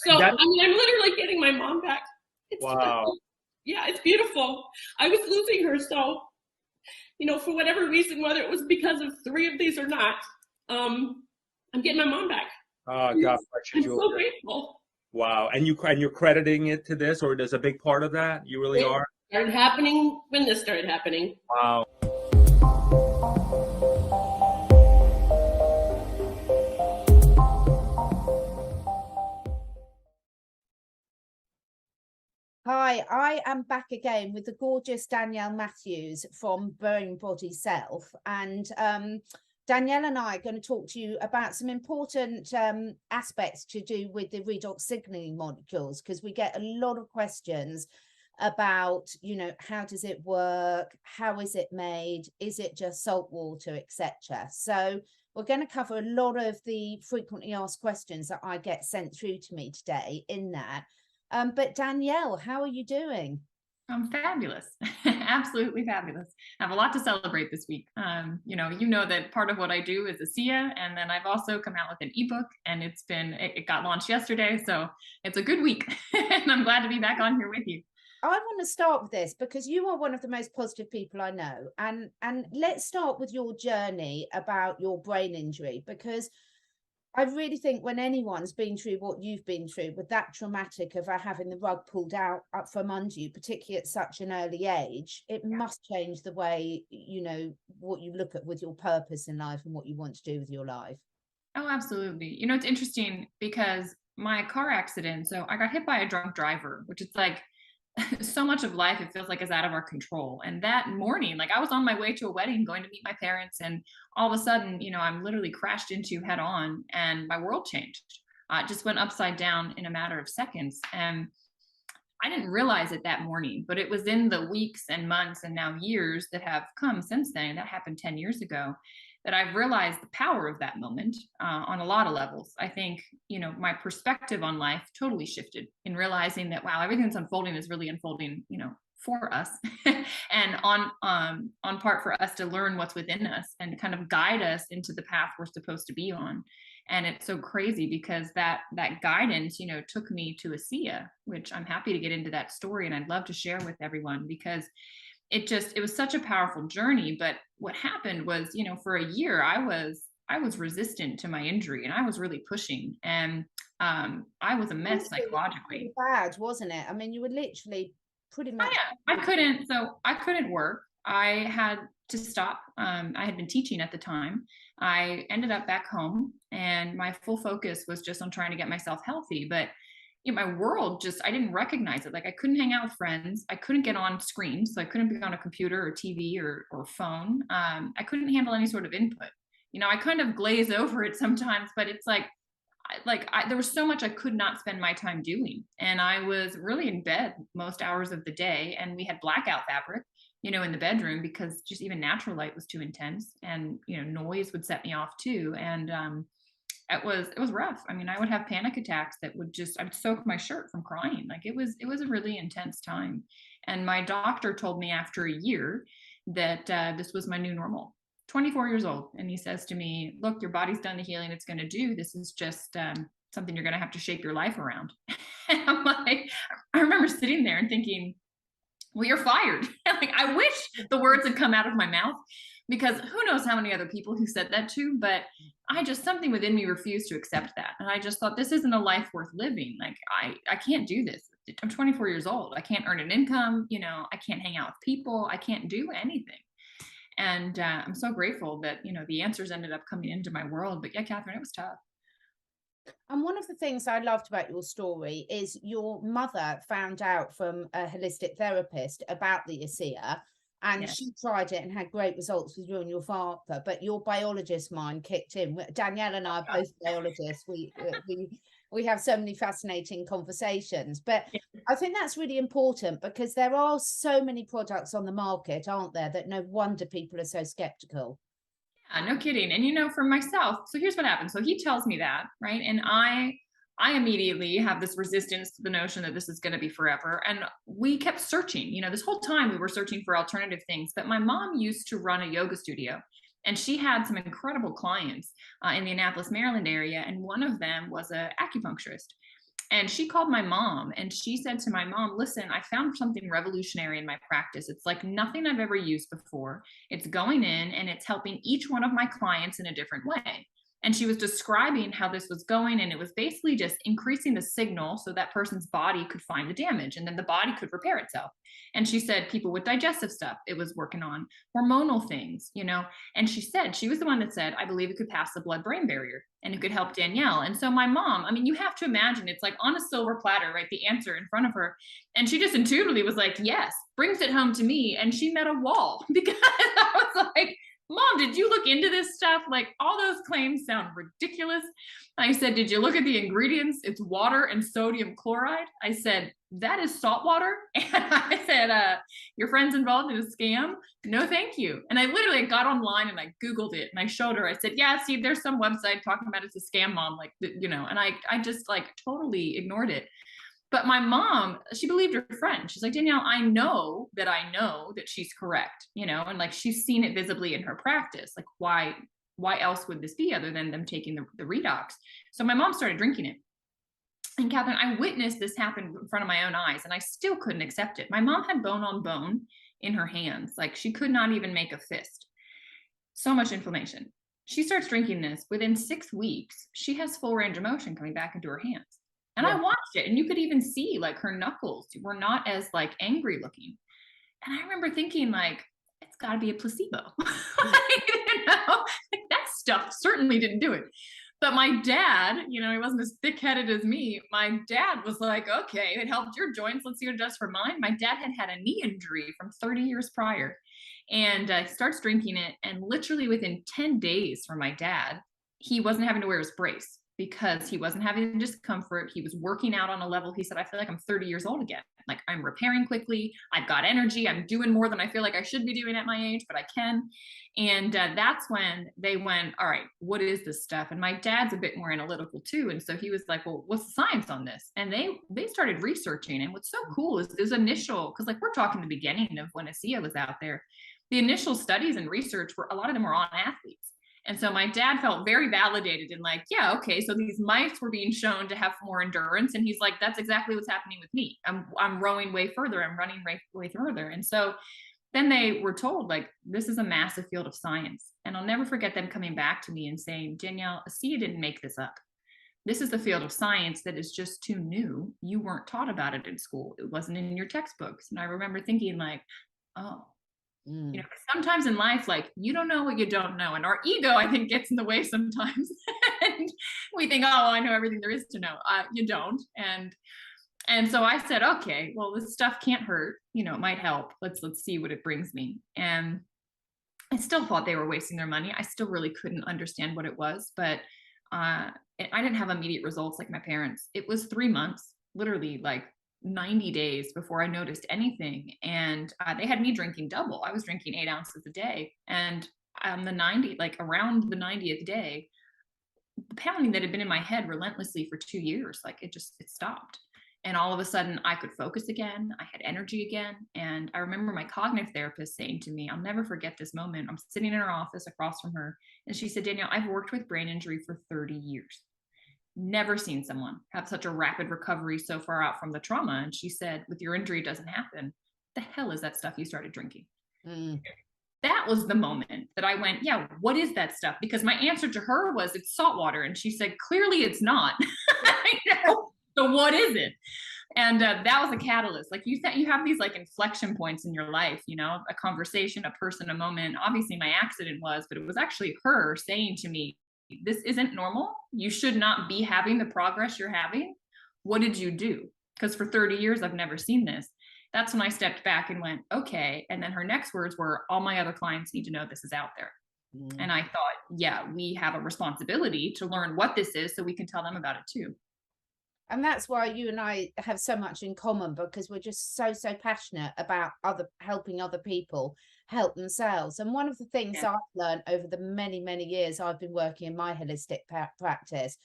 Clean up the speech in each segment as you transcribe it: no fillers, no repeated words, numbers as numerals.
So, I mean, I'm literally getting my mom back. Wow. Yeah, it's beautiful. I was losing her, so, you know, for whatever reason, whether it was because of 3 of these or not, I'm getting my mom back. Oh, God bless you, I'm Julia. so grateful. Wow. And you're crediting it to this, or there's a big part of that? You really It are? started happening when this started happening. Wow. Hi, I am back again with the gorgeous Danielle Matthews from Brain Body Self. And Danielle and I are going to talk to you about some important aspects to do with the redox signaling molecules, because we get a lot of questions about, you know, how does it work? How is it made? Is it just salt water, etc.? So we're going to cover a lot of the frequently asked questions that I get sent through to me today in that. But Danielle, how are you doing? I'm fabulous. Absolutely fabulous. I have a lot to celebrate this week. You know that part of what I do is Asea, and then I've also come out with an ebook, and it got launched yesterday, so it's a good week. And I'm glad to be back on here with you. I want to start with this because you are one of the most positive people I know, and let's start with your journey about your brain injury, because I really think when anyone's been through what you've been through, with that traumatic of having the rug pulled out up from under you, particularly at such an early age, it must change the way, you know, what you look at with your purpose in life and what you want to do with your life. Oh, absolutely. You know, it's interesting because my car accident, so I got hit by a drunk driver, which is like so much of life, it feels like is out of our control. And that morning, like I was on my way to a wedding going to meet my parents, and all of a sudden, you know, I'm literally crashed into head on, and my world changed. It just went upside down in a matter of seconds. And I didn't realize it that morning, but it was in the weeks and months and now years that have come since then. That happened 10 years ago, that I've realized the power of that moment on a lot of levels. I think, you know, my perspective on life totally shifted in realizing that, wow, everything that's unfolding is really unfolding, you know, for us and on part for us to learn what's within us and kind of guide us into the path we're supposed to be on. And it's so crazy because that guidance, you know, took me to Asea, which I'm happy to get into that story and I'd love to share with everyone, because it was such a powerful journey. But what happened was, you know, for a year I was resistant to my injury, and I was really pushing, and I was a mess psychologically. Bad, wasn't it? I mean, you were literally pretty much. I couldn't work. I had to stop. I had been teaching at the time. I ended up back home, and my full focus was just on trying to get myself healthy. But you know, my world just, I didn't recognize it. Like I couldn't hang out with friends. I couldn't get on screens. So I couldn't be on a computer or TV or phone. I couldn't handle any sort of input. You know, I kind of glaze over it sometimes, but it's like there was so much I could not spend my time doing. And I was really in bed most hours of the day. And we had blackout fabric, you know, in the bedroom, because just even natural light was too intense. And, you know, noise would set me off too. And, it was rough. I mean, I would have panic attacks that I would soak my shirt from crying. Like it was a really intense time. And my doctor told me after a year that this was my new normal. 24 years old. And he says to me, look, your body's done the healing it's going to do. This is just something you're going to have to shape your life around. And I'm like, I remember sitting there and thinking, well, you're fired. Like, I wish the words had come out of my mouth, because who knows how many other people who said that to, but something within me refused to accept that. And I just thought, this isn't a life worth living. Like I can't do this. I'm 24 years old. I can't earn an income. You know, I can't hang out with people. I can't do anything. And I'm so grateful that, you know, the answers ended up coming into my world. But yeah, Catherine, it was tough. And one of the things I loved about your story is your mother found out from a holistic therapist about the Asea. And Yes. she tried it and had great results with you and your father, but your biologist mind kicked in. Danielle and I are both biologists. We have so many fascinating conversations, but I think that's really important because there are so many products on the market, aren't there, that no wonder people are so skeptical. Yeah, no kidding. And, you know, for myself, so here's what happened. So he tells me that, right? And I immediately have this resistance to the notion that this is going to be forever. And we kept searching, you know, this whole time we were searching for alternative things. But my mom used to run a yoga studio, and she had some incredible clients in the Annapolis, Maryland area. And one of them was an acupuncturist. And she called my mom and she said to my mom, listen, I found something revolutionary in my practice. It's like nothing I've ever used before. It's going in and it's helping each one of my clients in a different way. And she was describing how this was going, and it was basically just increasing the signal so that person's body could find the damage and then the body could repair itself. And she said people with digestive stuff, it was working on hormonal things, you know. And she said, she was the one that said, I believe it could pass the blood-brain barrier and it could help Danielle. And so my mom, I mean, you have to imagine it's like on a silver platter, right? The answer in front of her. And she just intuitively was like, yes, brings it home to me. And she met a wall because I was like, Mom, did you look into this stuff? Like, all those claims sound ridiculous. I said, did you look at the ingredients? It's water and sodium chloride. I said, that is salt water. And I said, your friend's involved in a scam? No, thank you. And I literally got online and I Googled it and I showed her. I said, yeah, see, there's some website talking about it's a scam, Mom. Like, you know, and I just like totally ignored it. But my mom, she believed her friend. She's like, Danielle, I know that she's correct, you know, and like she's seen it visibly in her practice. Like, why else would this be other than them taking the Redox? So my mom started drinking it. And Catherine, I witnessed this happen in front of my own eyes, and I still couldn't accept it. My mom had bone on bone in her hands. Like, she could not even make a fist. So much inflammation. She starts drinking this. Within 6 weeks, she has full range of motion coming back into her hands. And I watched it, and you could even see like her knuckles were not as like angry looking. And I remember thinking like, it's got to be a placebo. You know, like, that stuff certainly didn't do it. But my dad, you know, he wasn't as thick-headed as me. My dad was like, okay, it helped your joints. Let's see what it does for mine. My dad had a knee injury from 30 years prior, and starts drinking it. And literally within 10 days for my dad, he wasn't having to wear his brace, because he wasn't having discomfort. He was working out on a level. He said, I feel like I'm 30 years old again. Like, I'm repairing quickly. I've got energy. I'm doing more than I feel like I should be doing at my age, but I can. And that's when they went, all right, what is this stuff? And my dad's a bit more analytical too. And so he was like, well, what's the science on this? And they started researching. And what's so cool is this initial, because like we're talking the beginning of when Asea was out there, the initial studies and research a lot of them were on athletes. And so my dad felt very validated and like, yeah, okay, so these mice were being shown to have more endurance. And he's like, that's exactly what's happening with me. I'm rowing way further. I'm running way further. And so then they were told, like, this is a massive field of science. And I'll never forget them coming back to me and saying, Danielle, Asea didn't make this up. This is the field of science that is just too new. You weren't taught about it in school. It wasn't in your textbooks. And I remember thinking like, oh, you know, sometimes in life, like, you don't know what you don't know. And our ego, I think, gets in the way sometimes. And we think, oh, I know everything there is to know. You don't. And so I said, okay, well, this stuff can't hurt. You know, it might help. Let's see what it brings me. And I still thought they were wasting their money. I still really couldn't understand what it was. But I didn't have immediate results like my parents. It was 3 months, literally like 90 days before I noticed anything. And they had me drinking double. I was drinking 8 ounces a day. And around the 90th day, the pounding that had been in my head relentlessly for 2 years, like it stopped. And all of a sudden I could focus again. I had energy again. And I remember my cognitive therapist saying to me, I'll never forget this moment. I'm sitting in her office across from her. And she said, Danielle, I've worked with brain injury for 30 years. Never seen someone have such a rapid recovery so far out from the trauma. And she said, with your injury, it doesn't happen. The hell is that stuff you started drinking? That was the moment that I went, yeah, what is that stuff? Because my answer to her was, it's salt water. And she said, clearly it's not. You know? So what is it? And that was a catalyst. Like you said, you have these like inflection points in your life, you know, a conversation, a person, a moment. Obviously my accident was, but it was actually her saying to me, this isn't normal. You should not be having the progress you're having. What did you do? Because for 30 years, I've never seen this. that's when I stepped back and went, okay. And then her next words were, all my other clients need to know this is out there. And I thought, yeah, we have a responsibility to learn what this is so we can tell them about it too. And that's why you and I have so much in common, because we're just so passionate about helping other people help themselves. And one of the things I've learned over the many years I've been working in my holistic practice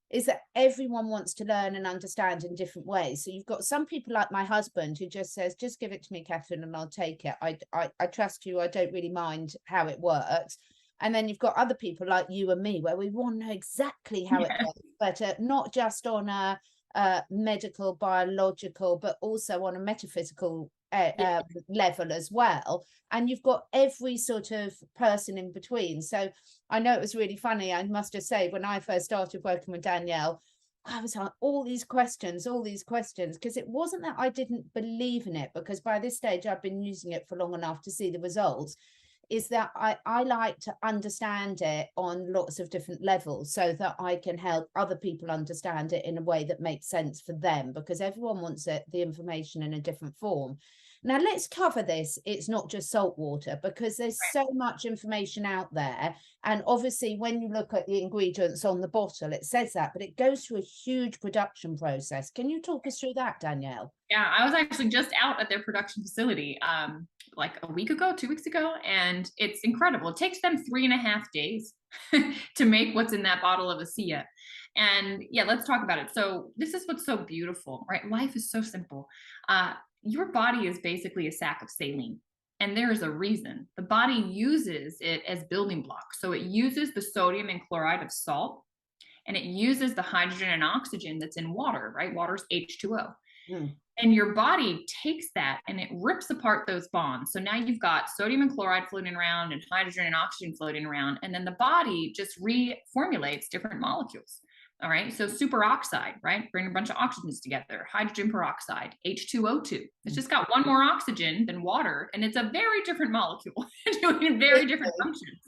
is that everyone wants to learn and understand in different ways. So you've got some people like my husband who just says, just give it to me, Catherine, and I'll take it. I trust you. I don't really mind how it works. And then you've got other people like you and me, where we want to know exactly how it works, but not just on a medical, biological, but also on a metaphysical level as well. And you've got every sort of person in between. So I know it was really funny. I must just say, when I first started working with Danielle, I was on all these questions, because it wasn't that I didn't believe in it, because by this stage I've been using it for long enough to see the results. Is that I like to understand it on lots of different levels so that I can help other people understand it in a way that makes sense for them, because everyone wants the information in a different form. Now let's cover this. It's not just salt water, because there's so much information out there. And obviously when you look at the ingredients on the bottle, it says that, but it goes through a huge production process. Can you talk us through that, Danielle? Yeah, I was actually just out at their production facility like a week ago, 2 weeks ago, and it's incredible. It takes them 3.5 days to make what's in that bottle of Asea. And yeah, let's talk about it. So this is what's so beautiful, right? Life is so simple. Your body is basically a sack of saline. And there's a reason. The body uses it as building blocks. So it uses the sodium and chloride of salt, and it uses the hydrogen and oxygen that's in water, right? Water's H2O. And your body takes that and it rips apart those bonds. So now you've got sodium and chloride floating around and hydrogen and oxygen floating around. And then the body just reformulates different molecules. All right. So superoxide, right? Bring a bunch of oxygens together, hydrogen peroxide, H2O2. It's just got one more oxygen than water. And it's a very different molecule doing very different functions.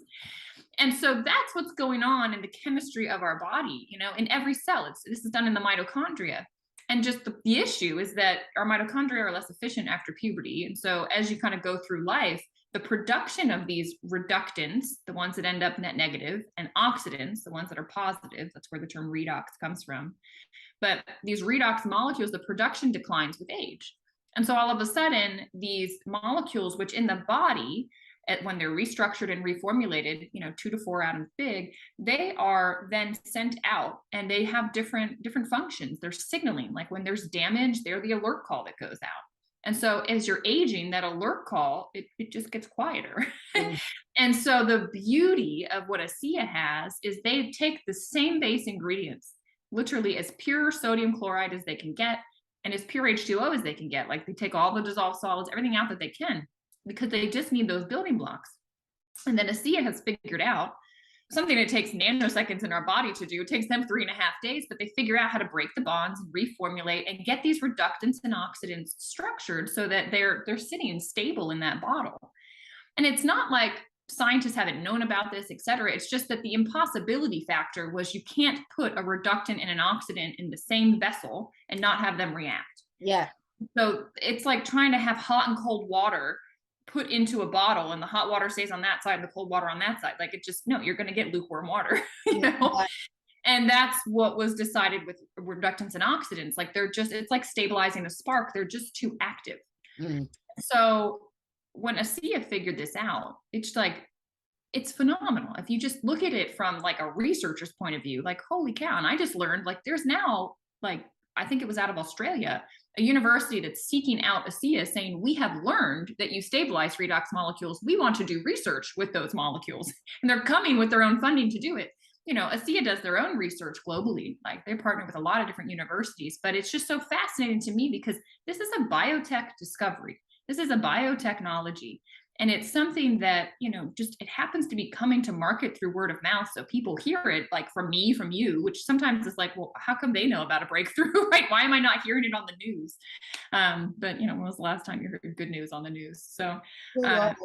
And so that's what's going on in the chemistry of our body, you know, in every cell. This is done in the mitochondria. And just the issue is that our mitochondria are less efficient after puberty. And so as you kind of go through life, the production of these reductants, the ones that end up net negative, and oxidants, the ones that are positive, that's where the term redox comes from. But these redox molecules, the production declines with age. And so all of a sudden, these molecules, which in the body, when they're restructured and reformulated, 2 to 4 atoms big, they are then sent out, and they have different functions. They're signaling, like when there's damage, they're the alert call that goes out. And so as you're aging, that alert call, it just gets quieter. And so the beauty of what Asea has is they take the same base ingredients, literally as pure sodium chloride as they can get, and as pure H2O as they can get. Like they take all the dissolved solids, everything out that they can, because they just need those building blocks. And then Asea has figured out something that takes nanoseconds in our body to do. It takes them 3.5 days, but they figure out how to break the bonds and reformulate and get these reductants and oxidants structured so that they're sitting stable in that bottle. And it's not like scientists haven't known about this, et cetera. It's just that the impossibility factor was you can't put a reductant and an oxidant in the same vessel and not have them react. Yeah. So it's like trying to have hot and cold water put into a bottle, and the hot water stays on that side, the cold water on that side. Like you're going to get lukewarm water, you know? And that's what was decided with reductants and oxidants. Like it's like stabilizing a spark. They're just too active. So when Asea figured this out, it's phenomenal. If you just look at it from like a researcher's point of view, like, holy cow. And I just learned, like, there's now, like, I think it was out of Australia, a university that's seeking out Asea, saying, we have learned that you stabilize redox molecules. We want to do research with those molecules. And they're coming with their own funding to do it. Asea does their own research globally. Like, they partner with a lot of different universities, but it's just so fascinating to me because this is a biotech discovery. This is a biotechnology. And it's something that, it happens to be coming to market through word of mouth. So people hear it, like, from me, from you, which sometimes is like, well, how come they know about a breakthrough, right? Why am I not hearing it on the news? But, when was the last time you heard good news on the news? So, yeah.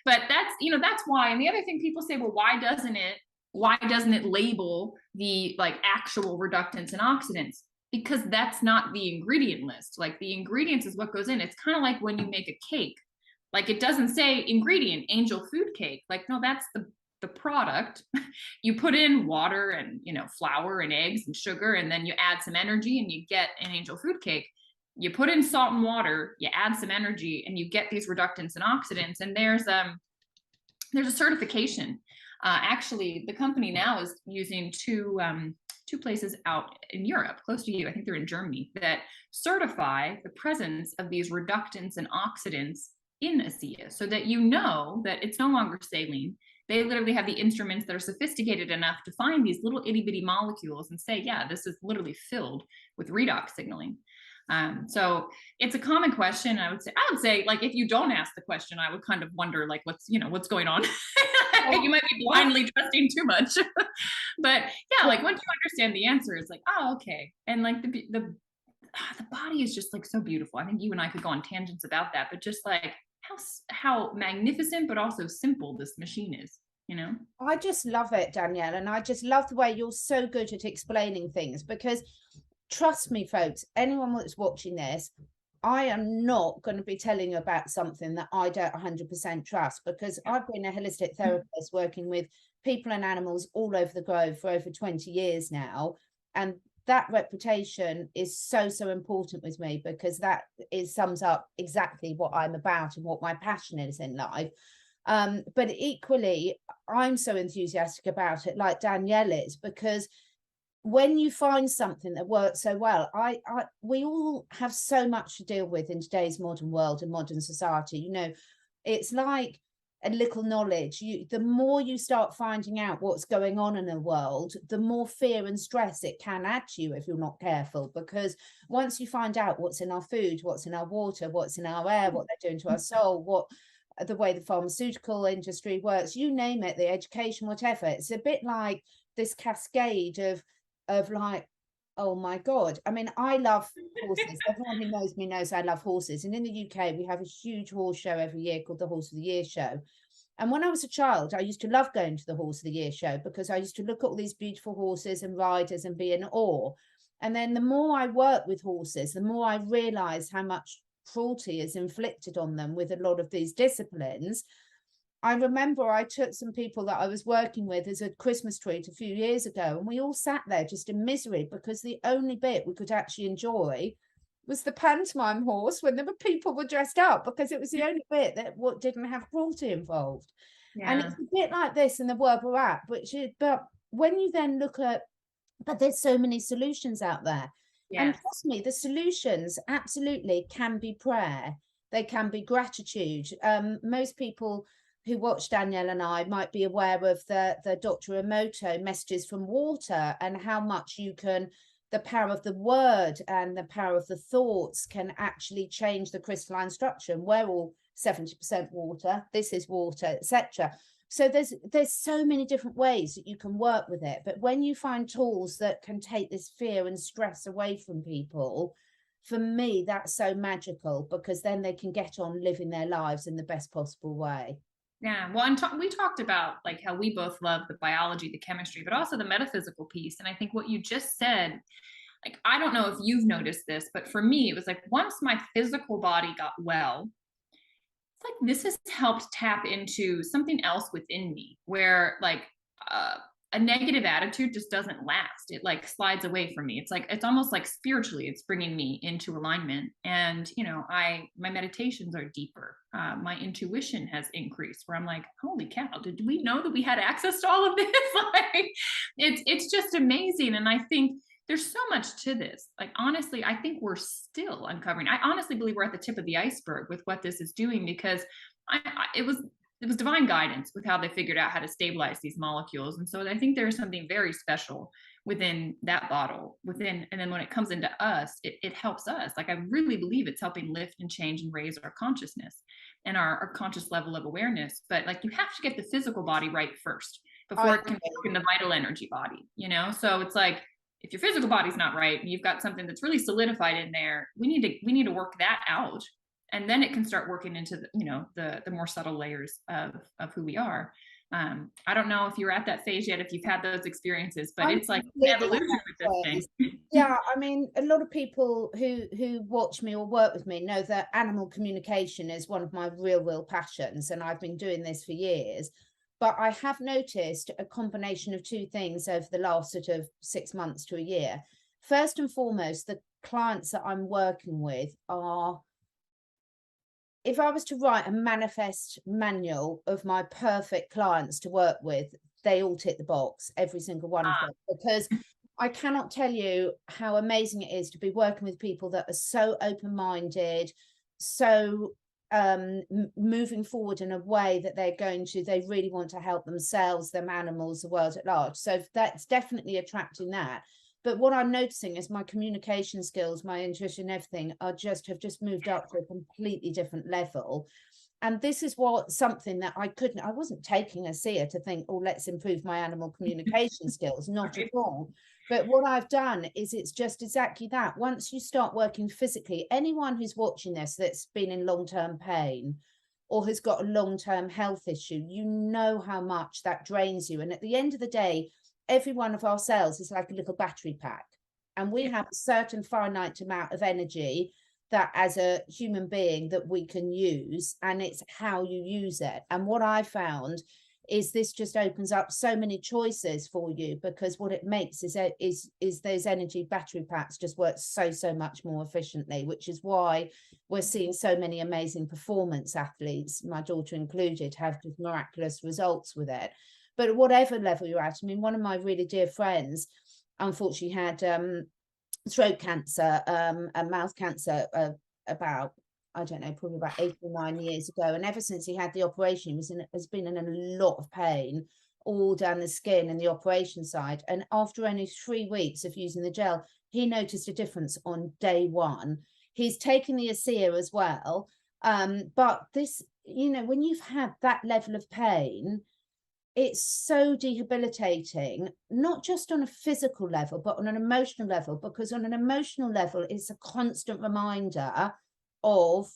But that's why. And the other thing people say, well, why doesn't it label the, like, actual reductants and oxidants? because that's not the ingredient list. Like the ingredients is what goes in. It's kind of like when you make a cake, like it doesn't say ingredient angel food cake. Like, no, that's the product. You put in water and, you know, flour and eggs and sugar, and then you add some energy and you get an angel food cake. You put in salt and water, you add some energy, and you get these reductants and oxidants. And there's a certification. Actually, the company now is using two places out in Europe, close to you. I think they're in Germany, that certify the presence of these reductants and oxidants in Asea, so that you know that it's no longer saline. They literally have the instruments that are sophisticated enough to find these little itty bitty molecules and say, yeah, this is literally filled with redox signaling. So it's a common question. I would say, like, if you don't ask the question, I would kind of wonder, like, what's going on? You might be blindly trusting too much. But yeah, like once you understand the answer, it's like, oh, okay. And like the body is just like so beautiful. I think you and I could go on tangents about that, but just like how magnificent, but also simple this machine is, you know? I just love it, Danielle. And I just love the way you're so good at explaining things, because trust me, folks, anyone that's watching this, I am not going to be telling you about something that I don't 100% trust, because I've been a holistic therapist working with people and animals all over the globe for over 20 years now. And that reputation is so important with me, because that sums up exactly what I'm about and what my passion is in life. But equally, I'm so enthusiastic about it, like Danielle is, because when you find something that works so well, we all have so much to deal with in today's modern world and modern society. You know, it's like a little knowledge. The more you start finding out what's going on in the world, the more fear and stress it can add to you if you're not careful. Because once you find out what's in our food, what's in our water, what's in our air, what they're doing to our soul, the way the pharmaceutical industry works, you name it, the education, whatever, it's a bit like this cascade of like, oh my God. I mean, I love horses. Everyone who knows me knows I love horses. And in the UK, we have a huge horse show every year called the Horse of the Year show. And when I was a child, I used to love going to the Horse of the Year show, because I used to look at all these beautiful horses and riders and be in awe. And then the more I work with horses, the more I realize how much cruelty is inflicted on them with a lot of these disciplines. I remember I took some people that I was working with as a Christmas treat a few years ago, and we all sat there just in misery, because the only bit we could actually enjoy was the pantomime horse when the people were dressed up, because it was the only bit that didn't have cruelty involved. Yeah. And it's a bit like this in the world we're at, but when you then look at, but there's so many solutions out there. Yes. And trust me, the solutions absolutely can be prayer. They can be gratitude. Most people who watch Danielle and I might be aware of the Dr. Emoto messages from water, and how much the power of the word and the power of the thoughts can actually change the crystalline structure. And we're all 70% water. This is water, etc. So there's so many different ways that you can work with it. But when you find tools that can take this fear and stress away from people, for me, that's so magical, because then they can get on living their lives in the best possible way. Yeah, well, and we talked about like how we both love the biology, the chemistry, but also the metaphysical piece. And I think what you just said, like, I don't know if you've noticed this, but for me, it was like once my physical body got well, it's like this has helped tap into something else within me, where like a negative attitude just doesn't last. It like slides away from me. It's like, it's almost like spiritually, it's bringing me into alignment. And, you know, my meditations are deeper. My intuition has increased, where I'm like, holy cow, did we know that we had access to all of this? Like, it's just amazing. And I think there's so much to this. Like, honestly, I think we're still uncovering. I honestly believe we're at the tip of the iceberg with what this is doing, because it was divine guidance with how they figured out how to stabilize these molecules. And so I think there's something very special within that bottle, and then when it comes into us, it helps us. Like, I really believe it's helping lift and change and raise our consciousness and our conscious level of awareness. But like, you have to get the physical body right first before it can work in the vital energy body, you know? So it's like, if your physical body's not right, and you've got something that's really solidified in there, we need to work that out. And then it can start working into the more subtle layers of who we are. I don't know if you're at that phase yet, if you've had those experiences, but I'm it's like completely at evolution that with this phase. thing. Yeah, I mean, a lot of people who watch me or work with me know that animal communication is one of my real passions, and I've been doing this for years. But I have noticed a combination of two things over the last sort of 6 months to a year. First and foremost, the clients that I'm working with are, if I was to write a manifest manual of my perfect clients to work with, they all tick the box, every single one of them, because I cannot tell you how amazing it is to be working with people that are so open-minded, so moving forward in a way that they really want to help themselves, them animals, the world at large. So that's definitely attracting that. But what I'm noticing is my communication skills, my intuition, everything have just moved up to a completely different level. And this is something that I wasn't taking Asea to think, oh, let's improve my animal communication skills, not at all. But what I've done is it's just exactly that. Once you start working physically, anyone who's watching this that's been in long-term pain or has got a long-term health issue, you know how much that drains you. And at the end of the day, every one of our cells is like a little battery pack. And we have a certain finite amount of energy that as a human being that we can use, and it's how you use it. And what I found is this just opens up so many choices for you, because what it makes is those energy battery packs just work so much more efficiently, which is why we're seeing so many amazing performance athletes, my daughter included, have just miraculous results with it. But at whatever level you're at, I mean, one of my really dear friends unfortunately had throat cancer and mouth cancer about, I don't know, probably about 8 or 9 years ago. And ever since he had the operation, has been in a lot of pain all down the skin and the operation side. And after only 3 weeks of using the gel, he noticed a difference on day one. He's taken the Asea as well. But this, you know, when you've had that level of pain, it's so debilitating, not just on a physical level, but on an emotional level, because on an emotional level, it's a constant reminder of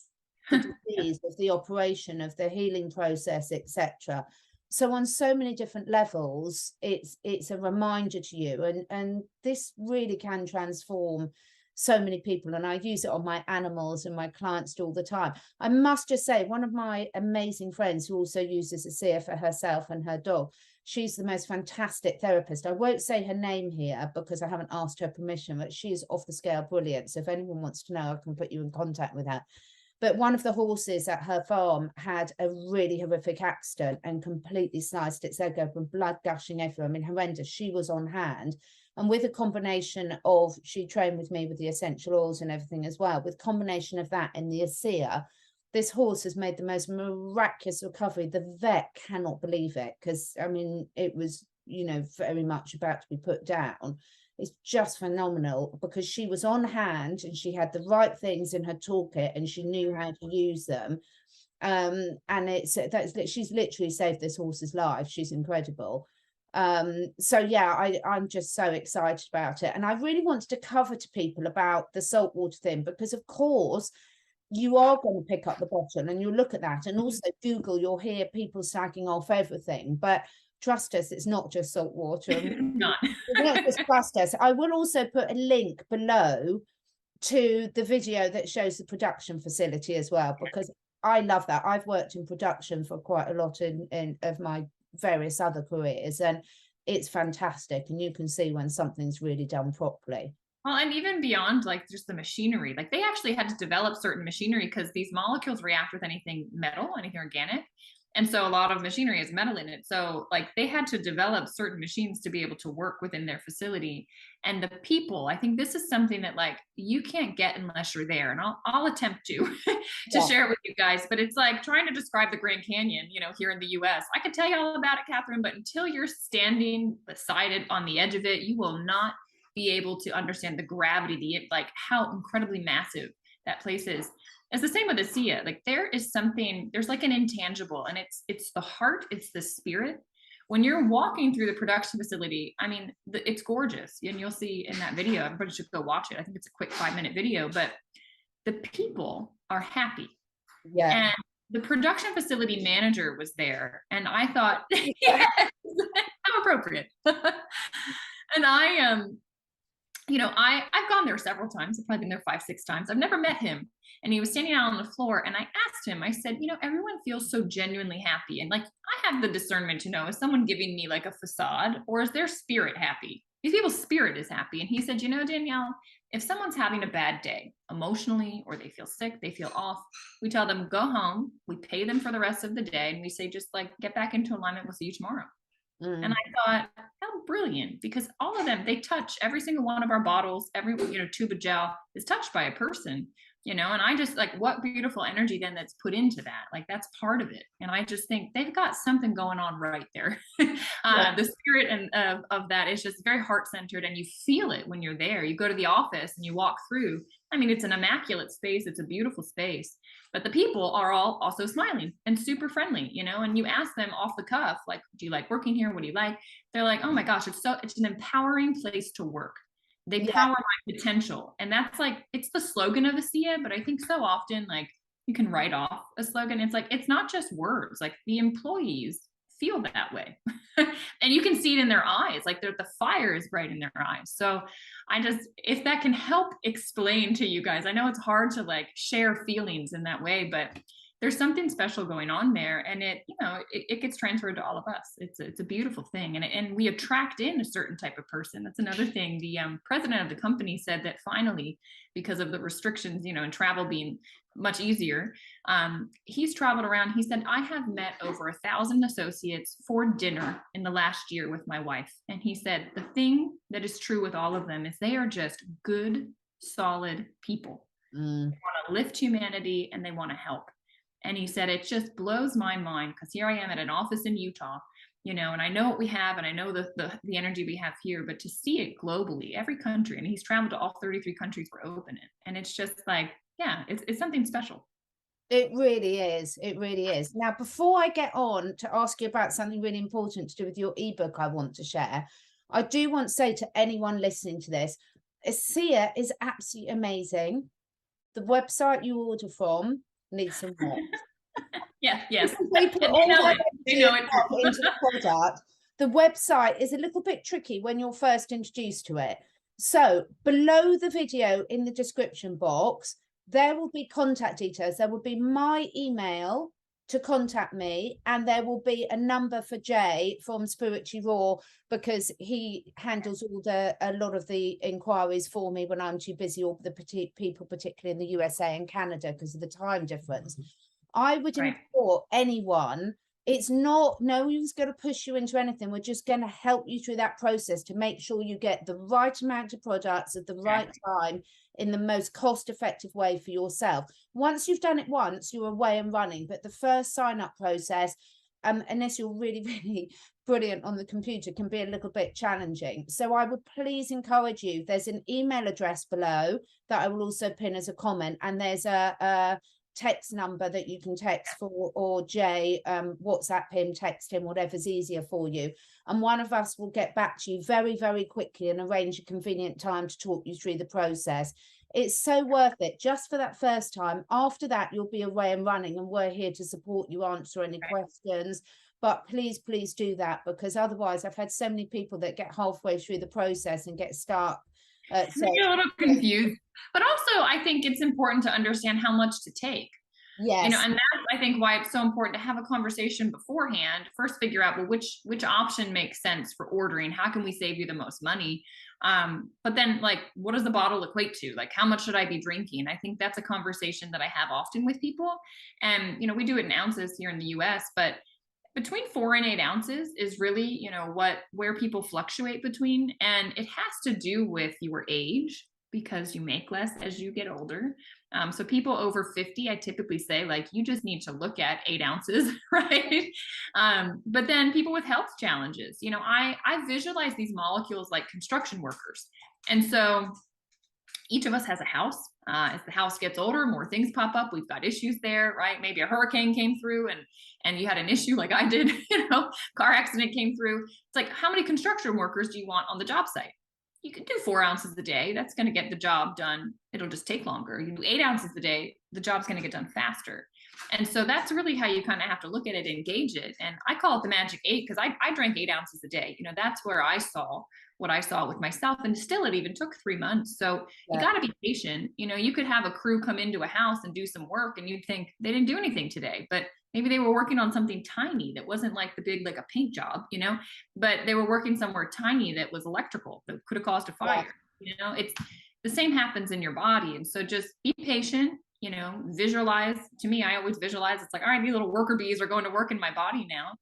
the disease, of the operation, of the healing process, etc. So on so many different levels, it's a reminder to you, and this really can transform so many people. And I use it on my animals and my clients all the time. I must just say, one of my amazing friends who also uses Asea for herself and her dog, she's the most fantastic therapist. I won't say her name here because I haven't asked her permission, but she is off the scale brilliant. So if anyone wants to know, I can put you in contact with her. But one of the horses at her farm had a really horrific accident and completely sliced its leg open, blood gushing everywhere. I mean, horrendous. She was on hand. And with a combination of, she trained with me with the essential oils and everything as well, with combination of that and the Asea, this horse has made the most miraculous recovery. The vet cannot believe it, because, I mean, it was, you know, very much about to be put down. It's just phenomenal, because she was on hand and she had the right things in her toolkit and she knew how to use them. And she's literally saved this horse's life. She's incredible. So yeah, I'm just so excited about it. And I really wanted to cover to people about the saltwater thing, because of course you are going to pick up the bottle and you'll look at that, and also Google, you'll hear people slagging off everything, but trust us, it's not just salt water. Not. Not just trust us. I will also put a link below to the video that shows the production facility as well, because I love that. I've worked in production for quite a lot of my various other careers, and it's fantastic, and you can see when something's really done properly. Well, and even beyond like just the machinery, like they actually had to develop certain machinery because these molecules react with anything metal, anything organic. And so a lot of machinery has metal in it. So like they had to develop certain machines to be able to work within their facility. And the people, I think this is something that like you can't get unless you're there. And I'll attempt to share it with you guys. But it's like trying to describe the Grand Canyon, you know, here in the US. I could tell you all about it, Catherine, but until you're standing beside it on the edge of it, you will not be able to understand the gravity, like how incredibly massive that place is. It's the same with Asea. Like there is something, there's like an intangible, and it's the heart, it's the spirit. When you're walking through the production facility, I mean, it's gorgeous. And you'll see in that video, everybody should go watch it. I think it's a quick 5-minute video, but the people are happy. Yeah. And the production facility manager was there, and I thought, yes, how appropriate. And I've gone there several times. I've probably been there 5-6 times. I've never met him. And he was standing out on the floor, and I asked him, I said, everyone feels so genuinely happy. And like, I have the discernment to know, is someone giving me like a facade, or is their spirit happy? These people's spirit is happy. And he said, Danielle, if someone's having a bad day emotionally, or they feel sick, they feel off, we tell them, go home. We pay them for the rest of the day. And we say, just like, get back into alignment. We'll see you tomorrow. And I thought, how brilliant, because all of them, they touch every single one of our bottles, every, tube of gel is touched by a person, and I just like, what beautiful energy then that's put into that. Like, that's part of it. And I just think they've got something going on right there. The spirit of that is just very heart-centered, and you feel it when you're there. You go to the office and you walk through. I mean, it's an immaculate space. It's a beautiful space, but the people are all also smiling and super friendly, and you ask them off the cuff, like, do you like working here? What do you like? They're like, oh my gosh, it's an empowering place to work. They power my potential. And that's like, it's the slogan of Asea, but I think so often, like, you can write off a slogan. It's like, it's not just words, like the employees feel that way. And you can see it in their eyes, like the fire is bright in their eyes. So if that can help explain to you guys, I know it's hard to like share feelings in that way, but there's something special going on there, and it gets transferred to all of us. It's a beautiful thing, and we attract in a certain type of person. That's another thing. The president of the company said that finally, because of the restrictions, and travel being much easier, he's traveled around. He said, I have met over 1,000 associates for dinner in the last year with my wife, and he said the thing that is true with all of them is they are just good, solid people. They want to lift humanity, and they want to help. And he said, it just blows my mind, because here I am at an office in Utah, and I know what we have, and I know the energy we have here, but to see it globally, every country, and he's traveled to all 33 countries we're open in. And it's just like, yeah, it's something special. It really is. It really is. Now, before I get on to ask you about something really important to do with your ebook I want to share, I do want to say to anyone listening to this, Asea is absolutely amazing. The website you order from needs some work. Yes. They put all their they know it. into the product. The website is a little bit tricky when you're first introduced to it. So below the video in the description box, there will be contact details. There will be my email to contact me, and there will be a number for Jay from Spiritually Raw, because he handles a lot of the inquiries for me when I'm too busy, or the people particularly in the USA and Canada because of the time difference. I would implore anyone, it's not, no one's going to push you into anything. We're just going to help you through that process to make sure you get the right amount of products at the right time in the most cost-effective way for yourself. Once you've done it once, you're away and running. But the first sign-up process, unless you're really, really brilliant on the computer, can be a little bit challenging. So I would please encourage you. There's an email address below that I will also pin as a comment, and there's a text number that you can text for, or Jay, WhatsApp him, text him, whatever's easier for you. And one of us will get back to you very, very quickly and arrange a convenient time to talk you through the process. It's so worth it just for that first time. After that, you'll be away and running, and we're here to support you, answer any questions. But please, please do that, because otherwise I've had so many people that get halfway through the process and get stuck. I get a little confused, but also I think it's important to understand how much to take. Yes. And that's, I think, why it's so important to have a conversation beforehand. First, figure out, well, which option makes sense for ordering. How can we save you the most money? But then, like, what does the bottle equate to? Like, how much should I be drinking? I think that's a conversation that I have often with people. And, we do it in ounces here in the US, but between 4 and 8 ounces is really, where people fluctuate between. And it has to do with your age, because you make less as you get older. So people over 50, I typically say, like, you just need to look at 8 ounces, right? But then people with health challenges, I visualize these molecules like construction workers. And so each of us has a house. As the house gets older, more things pop up. We've got issues there, right? Maybe a hurricane came through and you had an issue like I did, car accident came through. It's like, how many construction workers do you want on the job site? You can do 4 ounces a day. That's going to get the job done. It'll just take longer. You do 8 ounces a day. The job's going to get done faster. And so that's really how you kind of have to look at it and gauge it. And I call it the magic 8 because I drank 8 ounces a day. You know, that's where I saw what I saw with myself. And still, it even took 3 months. So you got to be patient. You know, you could have a crew come into a house and do some work and you'd think they didn't do anything today, but maybe they were working on something tiny that wasn't like the big, like a paint job, you know, but they were working somewhere tiny that was electrical that could have caused a fire. You know, it's the same happens in your body. And so just be patient. You know, visualize. To me, I always visualize. It's like, all right, these little worker bees are going to work in my body now,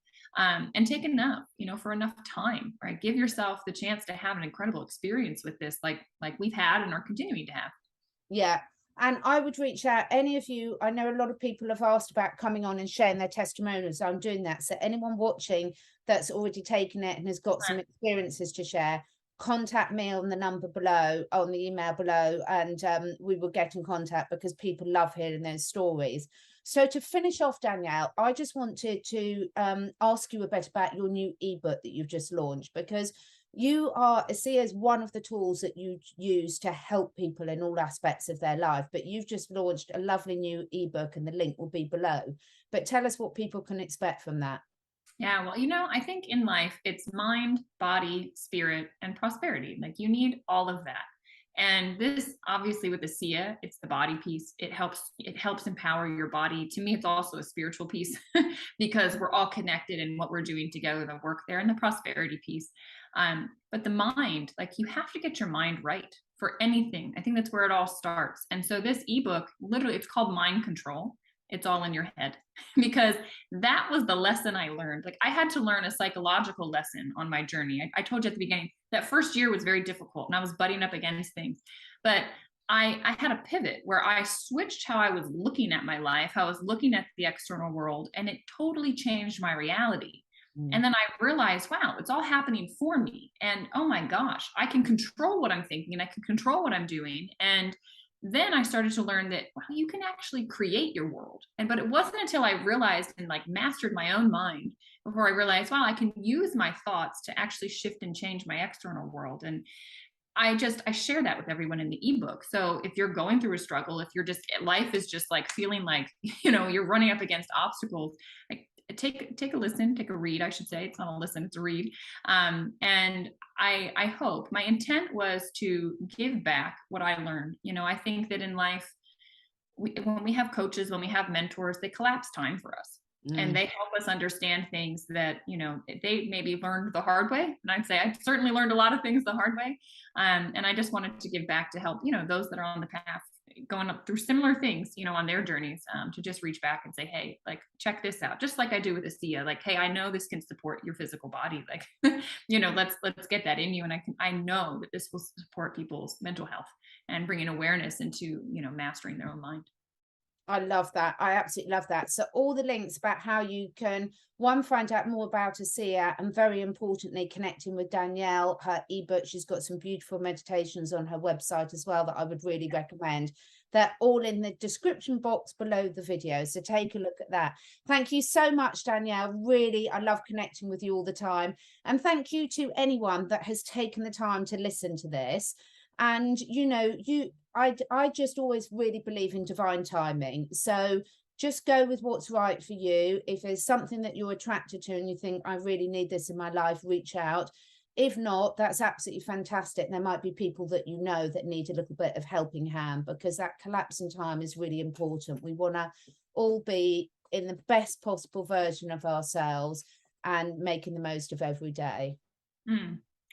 and take enough, you know, for enough time, right? Give yourself the chance to have an incredible experience with this, like we've had and are continuing to have. Yeah. And I would reach out, any of you, I know a lot of people have asked about coming on and sharing their testimonials. So I'm doing that. So anyone watching that's already taken it and has got some experiences to share, contact me on the number below, on the email below, and we will get in contact because people love hearing those stories. So to finish off, Danielle, I just wanted to ask you a bit about your new ebook that you've just launched, because you are, Asea is one of the tools that you use to help people in all aspects of their life, but you've just launched a lovely new ebook and the link will be below. But tell us what people can expect from that. Yeah, well, you know, I think in life, it's mind, body, spirit, and prosperity. Like you need all of that. And this, obviously, with Asea, it's the body piece. It helps empower your body. To me, it's also a spiritual piece because we're all connected in what we're doing together, the work there, and the prosperity piece. But the mind, like you have to get your mind right for anything. I think that's where it all starts. And so this ebook, literally, it's called Mind Control. It's all in your head, because that was the lesson I learned. Like I had to learn a psychological lesson on my journey. I told you at the beginning, that first year was very difficult and I was butting up against things, but I had a pivot where I switched how I was looking at my life, how I was looking at the external world, and it totally changed my reality. And then I realized, wow, it's all happening for me. And oh my gosh, I can control what I'm thinking and I can control what I'm doing. And then I started to learn that, wow, you can actually create your world. But it wasn't until I realized and like mastered my own mind before I realized, wow, I can use my thoughts to actually shift and change my external world. And I share that with everyone in the ebook. So if you're going through a struggle, if you're just, life is just like feeling like, you know, you're running up against obstacles, like take a listen, take a read, I should say. It's not a listen, it's a read. And I hope, my intent was to give back what I learned. You know, I think that in life, when we have coaches, when we have mentors, they collapse time for us. And they help us understand things that, you know, they maybe learned the hard way. And I'd say I certainly learned a lot of things the hard way. And I just wanted to give back to help, you know, those that are on the path going up through similar things, you know, on their journeys, to just reach back and say, hey, like, check this out. Just like I do with Asea, like, hey, I know this can support your physical body. Like, you know, let's get that in you. And I know that this will support people's mental health and bringing awareness into, you know, mastering their own mind. I love that. I absolutely love that. So all the links about how you can, one, find out more about Asea, and very importantly, connecting with Danielle, her ebook. She's got some beautiful meditations on her website as well that I would really recommend. They're all in the description box below the video. So take a look at that. Thank you so much, Danielle. Really, I love connecting with you all the time. And thank you to anyone that has taken the time to listen to this. And, you know, I just always really believe in divine timing. So just go with what's right for you. If there's something that you're attracted to and you think, I really need this in my life, reach out. If not, that's absolutely fantastic. There might be people that you know that need a little bit of helping hand, because that collapse in time is really important. We want to all be in the best possible version of ourselves and making the most of every day.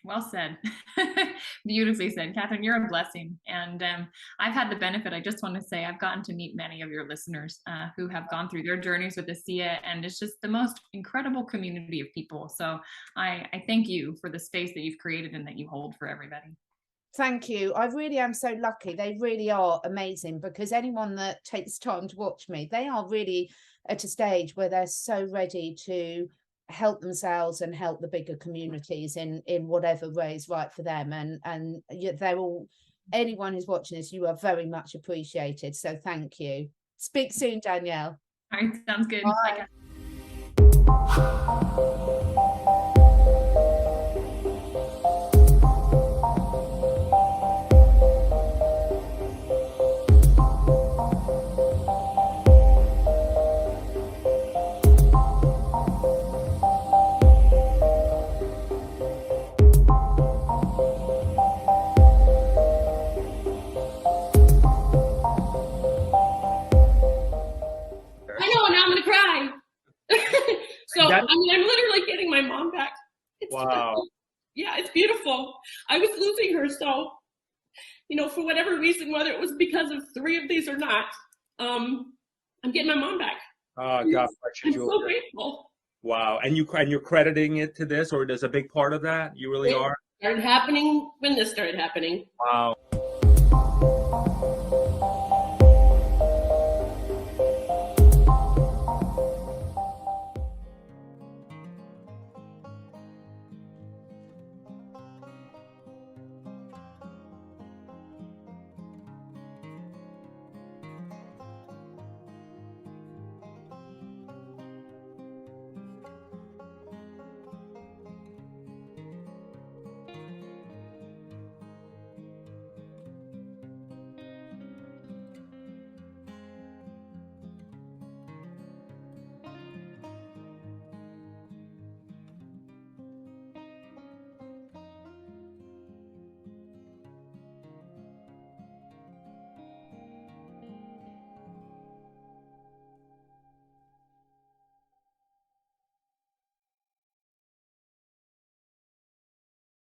Well said. Beautifully said, Catherine. You're a blessing. And I've had the benefit, I just want to say, I've gotten to meet many of your listeners who have gone through their journeys with Asea, and it's just the most incredible community of people. So I thank you for the space that you've created and that you hold for everybody. Thank you. I really am so lucky. They really are amazing, because anyone that takes time to watch me, they are really at a stage where they're so ready to help themselves and help the bigger communities in whatever way is right for them. And they're all, anyone who's watching this, you are very much appreciated. So thank you. Speak soon, Danielle. All right, sounds good. Bye. beautiful. I was losing her, so, you know, for whatever reason, whether it was because of 3 of these or not, I'm getting my mom back. God bless you, I'm Julia. so grateful. Wow. And you're crediting it to this, or does a big part of that? You really It are? started happening when this started happening. Wow.